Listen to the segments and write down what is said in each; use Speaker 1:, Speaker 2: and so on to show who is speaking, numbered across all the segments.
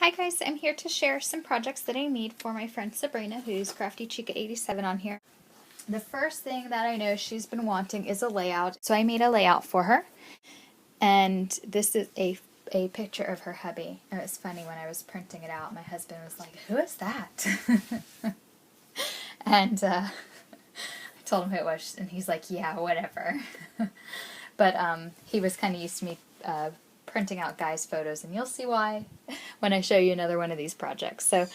Speaker 1: Hi guys, I'm here to share some projects that I made for my friend Sabrina, who's Crafty Chica 87 on here. The first thing that I know she's been wanting is a layout, so I made a layout for her. And this is a picture of her hubby. And it was funny when I was printing it out, my husband was like, "Who is that?" And I told him who it was, and he's like, "Yeah, whatever." But he was kind of used to me printing out guys' photos, and you'll see why when I show you another one of these projects. So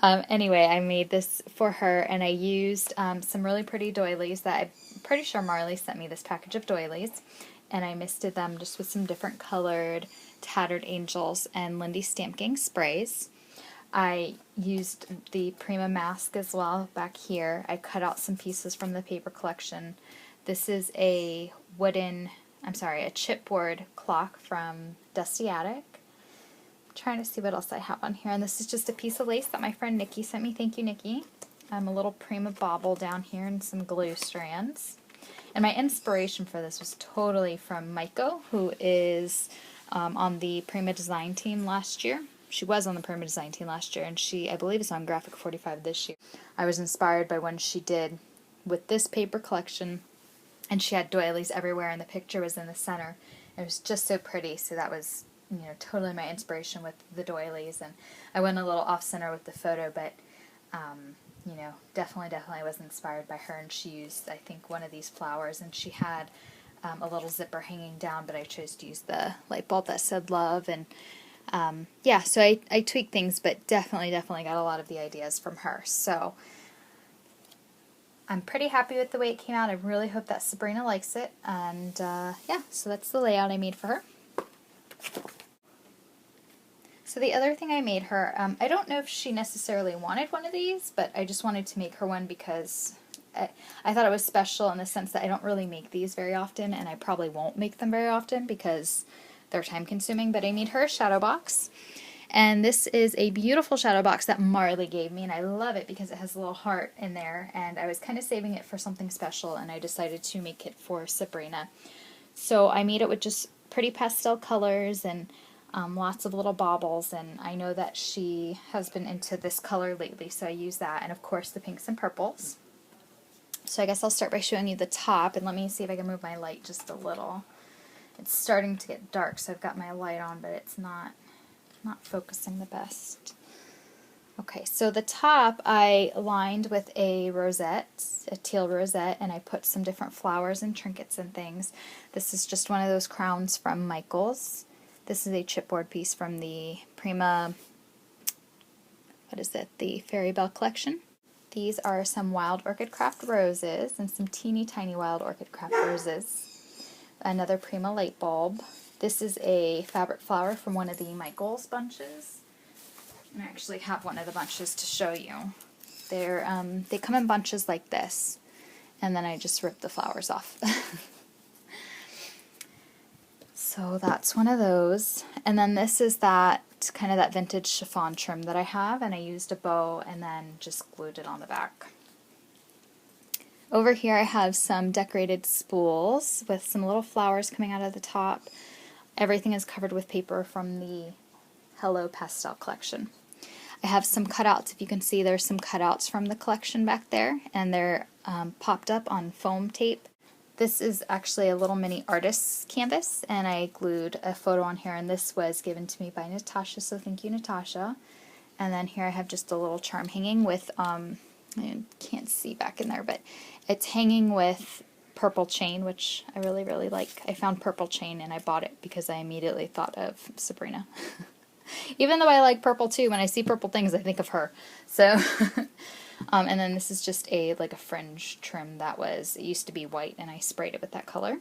Speaker 1: anyway, I made this for her, and I used some really pretty doilies that I'm pretty sure Marley sent me this package of doilies, and I misted them just with some different colored tattered angels and Lindy Stamp Gang sprays. I used the Prima mask as well back here. I cut out some pieces from the paper collection. This is a chipboard clock from Dusty Attic. I'm trying to see what else I have on here. And this is just a piece of lace that my friend Nikki sent me. Thank you, Nikki. A little Prima bauble down here and some glue strands. And my inspiration for this was totally from Maiko, who is on the Prima design team last year. She was on the Prima design team last year, and she, I believe, is on Graphic 45 this year. I was inspired by one she did with this paper collection, and she had doilies everywhere, and the picture was in the center. It was just so pretty, so that was, totally my inspiration with the doilies. And I went a little off-center with the photo, but, definitely was inspired by her, and she used, I think, one of these flowers, and she had a little zipper hanging down, but I chose to use the light bulb that said love, and yeah, so I tweaked things, but definitely got a lot of the ideas from her. So I'm pretty happy with the way it came out. I really hope that Sabrina likes it. And yeah, so that's the layout I made for her. So the other thing I made her, I don't know if she necessarily wanted one of these, but I just wanted to make her one because I thought it was special in the sense that I don't really make these very often, and I probably won't make them very often because they're time consuming. But I made her a shadow box. And this is a beautiful shadow box that Marley gave me, and I love it because it has a little heart in there, and I was kind of saving it for something special, and I decided to make it for Sabrina. So I made it with just pretty pastel colors and lots of little baubles, and I know that she has been into this color lately, so I use that, and of course the pinks and purples. So I guess I'll start by showing you the top, and let me see if I can move my light just a little. It's starting to get dark, so I've got my light on, but it's not focusing the best. Okay, so the top I lined with a rosette, a teal rosette, and I put some different flowers and trinkets and things. This is just one of those crowns from Michael's. This is a chipboard piece from the Prima, the Fairy Bell collection. These are some Wild Orchid Craft roses and some teeny tiny Wild Orchid Craft roses. Another Prima light bulb. This is a fabric flower from one of the Michael's bunches. And I actually have one of the bunches to show you. They come in bunches like this, and then I just rip the flowers off. So that's one of those. And then this is that vintage chiffon trim that I have, and I used a bow and then just glued it on the back. Over here I have some decorated spools with some little flowers coming out of the top. Everything is covered with paper from the Hello Pastel collection. I have some cutouts. If you can see, there's some cutouts from the collection back there, and they're popped up on foam tape. This is actually a little mini artist's canvas, and I glued a photo on here, and this was given to me by Natasha, so thank you, Natasha. And then here I have just a little charm hanging with, I can't see back in there, but it's hanging with purple chain, which I really like. I found purple chain and I bought it because I immediately thought of Sabrina. Even though I like purple too, when I see purple things I think of her. So and then this is just a fringe trim it used to be white, and I sprayed it with that color.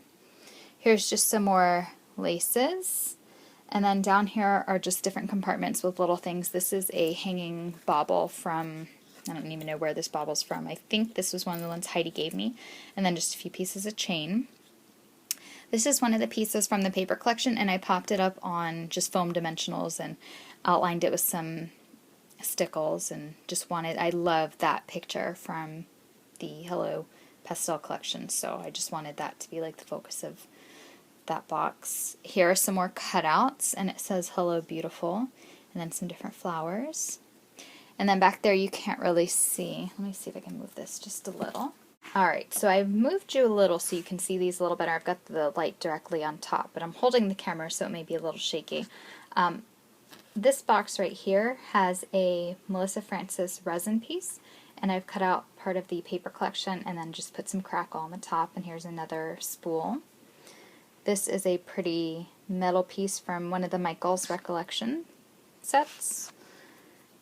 Speaker 1: Here's just some more laces, and then down here are just different compartments with little things. This is a hanging bauble from, I don't even know where this bauble's from. I think this was one of the ones Heidi gave me. And then just a few pieces of chain. This is one of the pieces from the paper collection, and I popped it up on just foam dimensionals and outlined it with some stickles, and I love that picture from the Hello Pastel collection, so I just wanted that to be the focus of that box. Here are some more cutouts, and it says Hello Beautiful. and then some different flowers. And then back there you can't really see. Let me see if I can move this just a little. Alright, so I've moved you a little so you can see these a little better. I've got the light directly on top, but I'm holding the camera so it may be a little shaky. This box right here has a Melissa Francis resin piece, and I've cut out part of the paper collection and then just put some crackle on the top, and here's another spool. This is a pretty metal piece from one of the Maiko's recollection sets.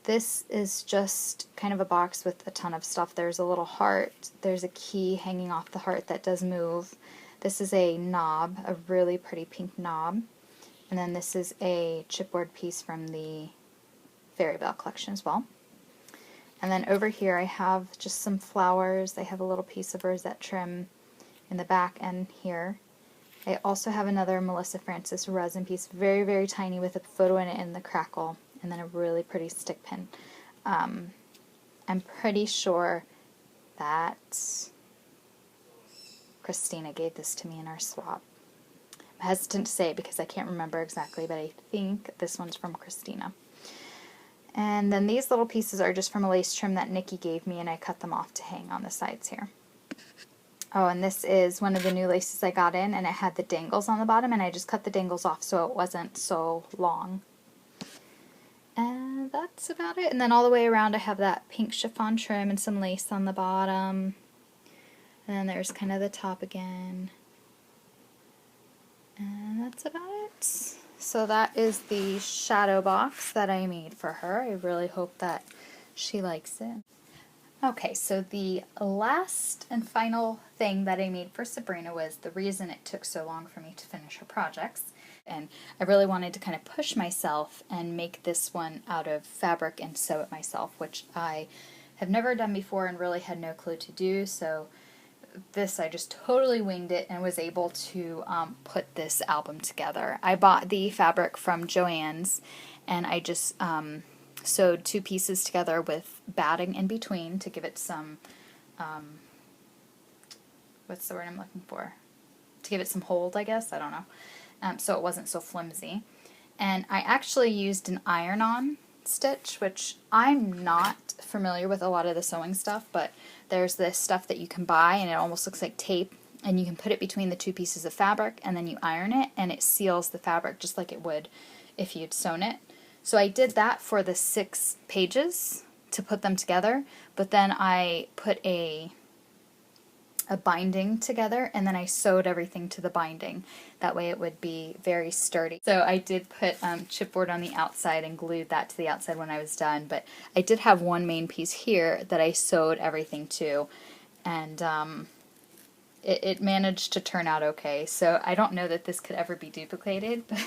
Speaker 1: This is just kind of a box with a ton of stuff. There's a little heart. There's a key hanging off the heart that does move. This is a knob, a really pretty pink knob. And then this is a chipboard piece from the Fairy Bell collection as well. And then over here I have just some flowers. I have a little piece of rosette trim in the back end here. I also have another Melissa Francis resin piece, very, very tiny, with a photo in it and the crackle, and then a really pretty stick pin. I'm pretty sure that Christina gave this to me in our swap. I'm hesitant to say it because I can't remember exactly, but I think this one's from Christina. And then these little pieces are just from a lace trim that Nikki gave me, and I cut them off to hang on the sides here. Oh, and this is one of the new laces I got in, and it had the dangles on the bottom, and I just cut the dangles off so it wasn't so long. And that's about it. And then all the way around I have that pink chiffon trim and some lace on the bottom. And then there's kind of the top again. And that's about it. So that is the shadow box that I made for her. I really hope that she likes it. Okay, so the last and final thing that I made for Sabrina was the reason it took so long for me to finish her projects. And I really wanted to kind of push myself and make this one out of fabric and sew it myself, which I have never done before and really had no clue to do. So this, I just totally winged it and was able to put this album together. I bought the fabric from Joann's, and I just sewed two pieces together with batting in between to give it some, what's the word I'm looking for? To give it some hold, I guess. I don't know. So it wasn't so flimsy. And I actually used an iron-on stitch, which I'm not familiar with a lot of the sewing stuff, but there's this stuff that you can buy, and it almost looks like tape, and you can put it between the two pieces of fabric, and then you iron it, and it seals the fabric just like it would if you'd sewn it. So I did that for the 6 pages to put them together, but then I put a binding together, and then I sewed everything to the binding. That way it would be very sturdy. So I did put chipboard on the outside and glued that to the outside when I was done, but I did have one main piece here that I sewed everything to, and it managed to turn out okay. So I don't know that this could ever be duplicated, but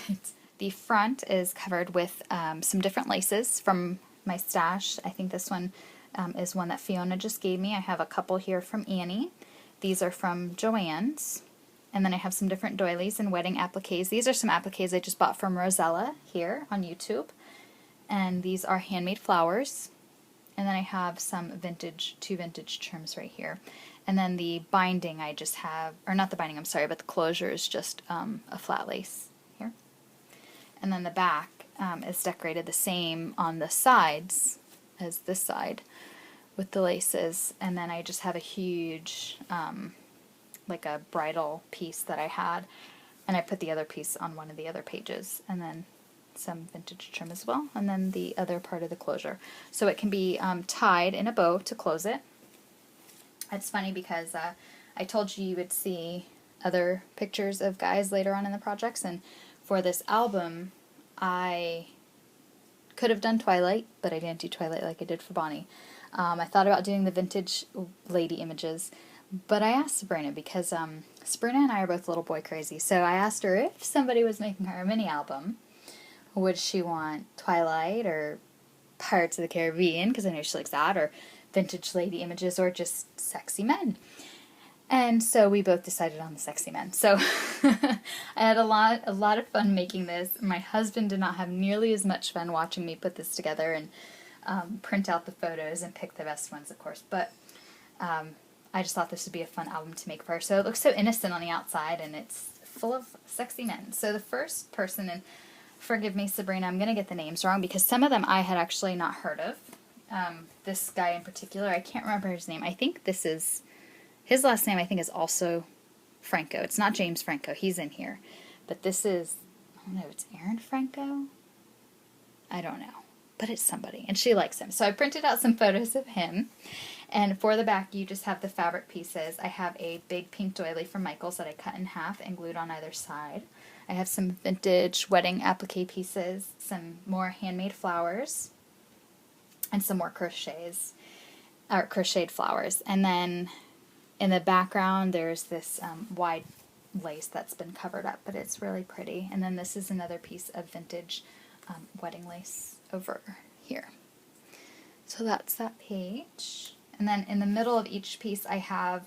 Speaker 1: the front is covered with some different laces from my stash. I think this one is one that Fiona just gave me. I have a couple here from Annie. These are from Joann's. And then I have some different doilies and wedding appliques. These are some appliques I just bought from Rosella here on YouTube. And these are handmade flowers. And then I have some two vintage trims right here. And then the binding I just have, or not the binding, I'm sorry, but the closure is just a flat lace here. And then the back is decorated the same on the sides as this side, with the laces, and then I just have a huge, like a bridal piece that I had, and I put the other piece on one of the other pages, and then some vintage trim as well, and then the other part of the closure. So it can be tied in a bow to close it. It's funny because I told you would see other pictures of guys later on in the projects, and for this album, I could have done Twilight, but I didn't do Twilight like I did for Bonnie. I thought about doing the vintage lady images, but I asked Sabrina because Sabrina and I are both little boy crazy, so I asked her if somebody was making her a mini album, would she want Twilight or Pirates of the Caribbean, because I know she likes that, or vintage lady images, or just sexy men. And so we both decided on the sexy men. So I had a lot of fun making this. My husband did not have nearly as much fun watching me put this together and print out the photos and pick the best ones, of course. But I just thought this would be a fun album to make for her. So it looks so innocent on the outside, and it's full of sexy men. So the first person, and forgive me, Sabrina, I'm going to get the names wrong because some of them I had actually not heard of. This guy in particular, I can't remember his name. I think this is, his last name I think is also Franco. It's not James Franco. He's in here. But this is, I don't know, it's Aaron Franco? I don't know. But it's somebody. And she likes him. So I printed out some photos of him. And for the back, you just have the fabric pieces. I have a big pink doily from Michael's that I cut in half and glued on either side. I have some vintage wedding applique pieces, some more handmade flowers, and some more crocheted flowers. And then in the background, there's this wide lace that's been covered up, but it's really pretty. And then this is another piece of vintage wedding lace over here. So that's that page. And then in the middle of each piece, I have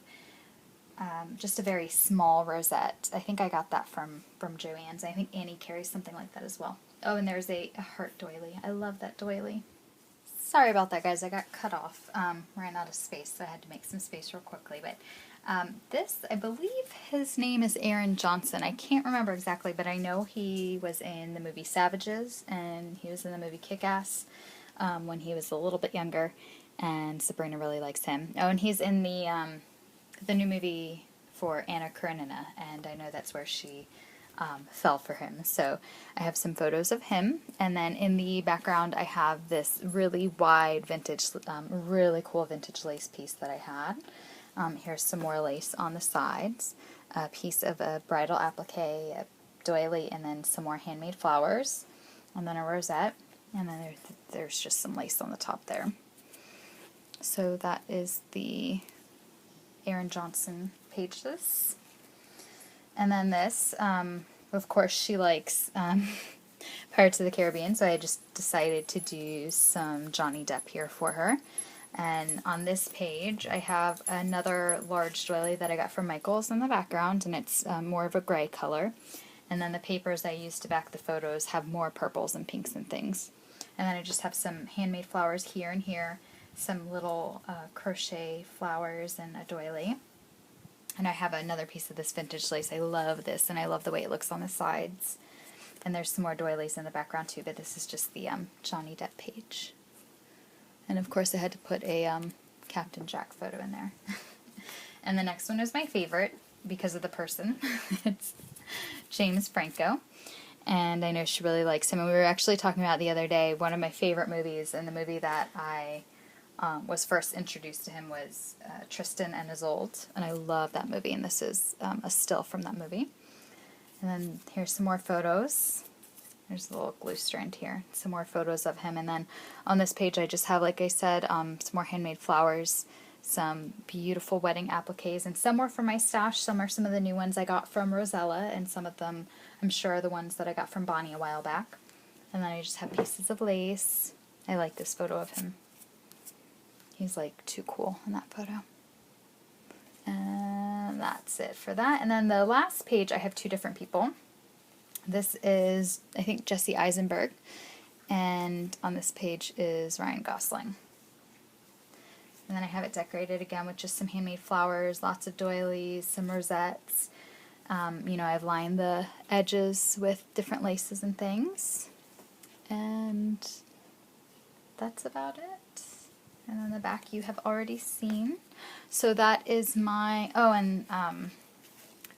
Speaker 1: just a very small rosette. I think I got that from Joann's. I think Annie carries something like that as well. Oh, and there's a heart doily. I love that doily. Sorry about that, guys. I got cut off. Ran out of space, so I had to make some space real quickly. But this, I believe his name is Aaron Johnson. I can't remember exactly, but I know he was in the movie Savages, and he was in the movie Kick-Ass when he was a little bit younger, and Sabrina really likes him. Oh, and he's in the new movie for Anna Karenina, and I know that's where she fell for him. So I have some photos of him, and then in the background I have this really wide vintage, really cool vintage lace piece that I had. Here's some more lace on the sides, a piece of a bridal applique, a doily, and then some more handmade flowers, and then a rosette, and then there's just some lace on the top there. So that is the Aaron Johnson pages. And then this, of course she likes Pirates of the Caribbean, so I just decided to do some Johnny Depp here for her. And on this page I have another large doily that I got from Michael's in the background, and it's more of a gray color. And then the papers I used to back the photos have more purples and pinks and things. And then I just have some handmade flowers here and here, some little crochet flowers and a doily. And I have another piece of this vintage lace. I love this, and I love the way it looks on the sides. And there's some more doilies in the background too, but this is just the Johnny Depp page. And of course I had to put a Captain Jack photo in there. And the next one is my favorite because of the person. It's James Franco. And I know she really likes him. And we were actually talking about the other day, one of my favorite movies, and the movie that I was first introduced to him was Tristan and Isolde, and I love that movie, and this is a still from that movie. And then here's some more photos. There's a little glue strand here. Some more photos of him, and then on this page I just have, like I said, some more handmade flowers, some beautiful wedding appliques, and some more from my stash. Some are some of the new ones I got from Rosella, and some of them I'm sure are the ones that I got from Bonnie a while back. And then I just have pieces of lace. I like this photo of him. He's like too cool in that photo. And that's it for that. And then the last page I have two different people. This is, I think, Jesse Eisenberg. And on this page is Ryan Gosling. And then I have it decorated again with just some handmade flowers, lots of doilies, some rosettes. You know, I've lined the edges with different laces and things. And that's about it. And then the back you have already seen. So that is my, oh, and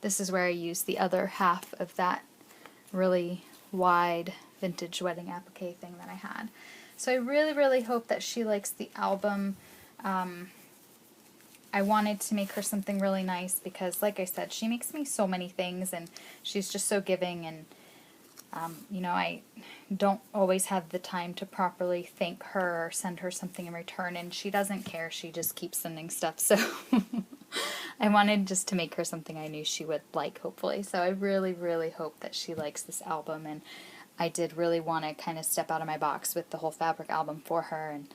Speaker 1: this is where I used the other half of that really wide vintage wedding applique thing that I had. So I really, really hope that she likes the album. I wanted to make her something really nice because, like I said, she makes me so many things, and she's just so giving, and you know, I don't always have the time to properly thank her or send her something in return, and she doesn't care. She just keeps sending stuff, so I wanted just to make her something I knew she would like, hopefully. So I really, really hope that she likes this album, and I did really want to kind of step out of my box with the whole fabric album for her, and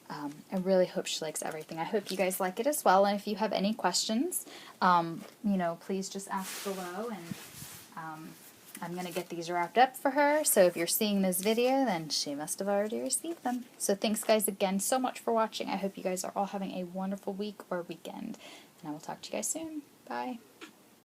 Speaker 1: I really hope she likes everything. I hope you guys like it as well, and if you have any questions, you know, please just ask below, and I'm going to get these wrapped up for her, so if you're seeing this video, then she must have already received them. So thanks guys again so much for watching. I hope you guys are all having a wonderful week or weekend, and I will talk to you guys soon. Bye.